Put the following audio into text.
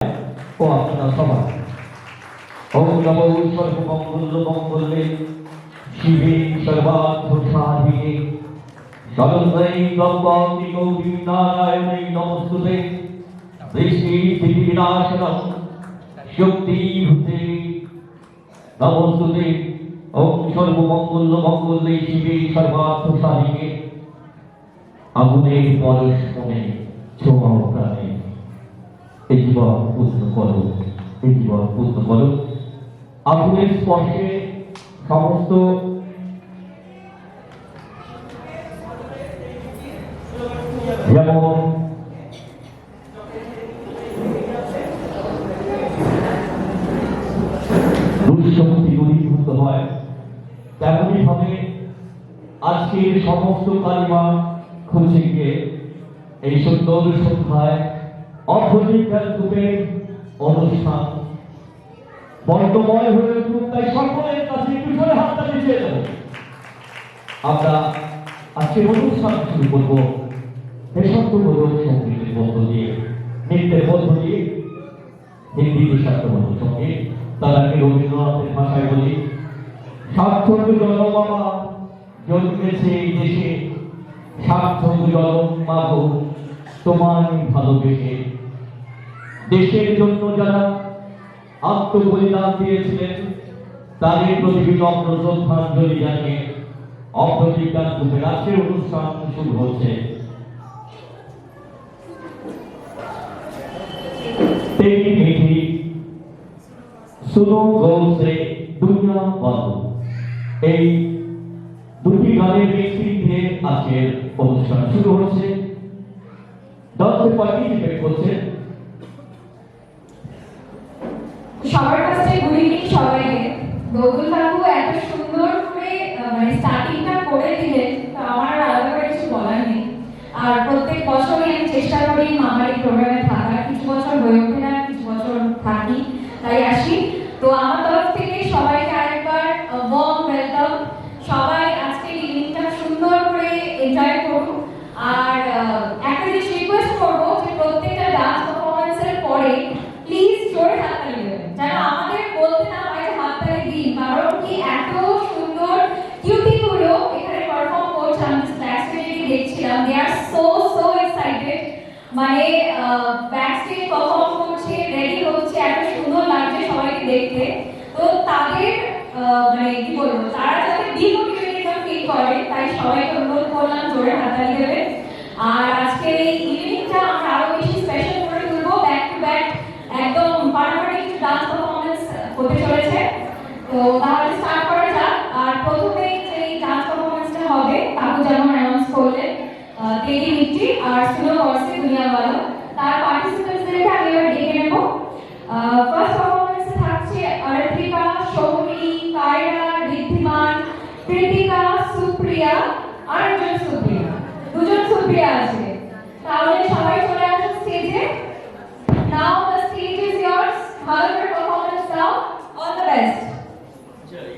ও আপনারা সবাই ওম নমো সর্বমঙ্গলে শিবে সর্বার্থ সাধিকে শরণ্যৈ ত্র্যম্বকে গৌরী নারায়ণী নমস্তুতে বৃষ্টি স্থিতি বিনাশনং শক্তিভূতে নমস্তুতে ওম সর্বমঙ্গলে শিবে সর্বার্থ সাধিকে আগুনের পরশ মনে ছোঁয়াও প্রাণে এই জীবন পূর্ণ করো, এই জীবন পূর্ণ করো। আগুনের স্পর্শে সমস্ত যেমন দুঃশক্তি দূরীভূত হয়, তেমনি ভাবে আজকের সমস্ত কালিমা খুঁজে গিয়ে এই সুন্দর সন্ধ্যায় অভ্যধিকার রূপে অনুষ্ঠান বর্তময় হয়ে উঠুক, তাই সকলের কাছে একটু করে হাতটা মিলিয়ে দেব। আমরা আজকে অনুষ্ঠান শুরু করবো দেশাত্মবোধক সঙ্গীতের মধ্য দিয়ে, নৃত্যের মধ্য দিয়ে, হিন্দি দেশাত্মবোধক সঙ্গীত। তার আগে রবীন্দ্রনাথের ভাষায় বলি, সার্থক জনমামা জন্মেছে এই দেশে, সার্থক জনমা গো তোমায় ভালোবেসে। দেশের জন্য যারা আত্মবলিদান দিয়েছিলেন তাদের প্রতি বিনম্র শ্রদ্ধাঞ্জলি জানিয়ে অপ্রতিজ্ঞান রূপে আজকের অনুষ্ঠান শুরু হচ্ছে। তেরি মিঠি সুনো গৌ সে দুনিয়া বলো, এই দুটি গানের মিশ্রিতে আজকের অনুষ্ঠান শুরু হচ্ছে। দর্শক পার্টিসিপেট করছে সবার কাছে গুড ইভিনিং সবাইকে। বকুল কাকু এত সুন্দর করে মানে স্টার্টিংটা করে দিলেন, তো আমার আলাদা করে কিছু বলার নেই। আর প্রত্যেক বছরই আমি চেষ্টা করি মামারি প্রোগ্রামে থাকার, কিছু বছর হয়ে ওঠে না, কিছু বছর থাকি, তাই আসি। তো আমার তরফ থেকে সবাইকে আরেকবার ওয়ার্ম ওয়েলকাম। সবাই আজকে ইভিনিংটা সুন্দর করে এনজয় করুন। আর একটা জিনিস রিকোয়েস্ট করবো যে প্রত্যেকটা ডান্স পারফরমেন্সের পরে প্লিজ জোরে হাততালি দেবেন, যেন আমাদের বলতে না হয় যে হাততালি দিই, কারণ কি এত সুন্দর কিউটিগুলো এখানে পারফর্ম করছে। আমি ব্যাকস্টেজে দেখছিলাম, দে আর সো এক্সাইটেড, মানে ব্যাকস্টেজ পারফর্ম করছে, রেডি হচ্ছে, এত সুন্দর লাগছে সবাইকে দেখতে। তো তাদের মানে কি বলবো, তারা যাতে ডিমোটিভেটেড না ফিল করে, তাই সবাইকে অনুরোধ করলাম জোরে হাততালি দেবেন। আর আজকের এই ইভিনিংটা আমরা আরো বেশি স্পেশাল করে তুলবো, ব্যাক টু ব্যাক একদম পারফেক্ট কিছু ডান্স পারফরম্যান্স হতে চলেছে। তো তাহলে স্টার্ট করা যাক। আর প্রথমেই যে ডান্স পারফরম্যান্সটা হবে কাকু যেমন অ্যানাউন্স করলেন, তেরি মিট্টি আর সুনো গৌসে দুনিয়া বলো, তার পার্টিসিপেন্টসদেরকে আমি এবার ডেকে নেব। ফার্স্ট পারফরম্যান্সে থাকছে অর্পিতা, সৌমি, কায়রা, ঋদ্ধিমান, কৃতিকা, সুপ্রিয়া আর একজন সুপ্রিয়া, দুজন সুপ্রিয়া আছে। তাহলে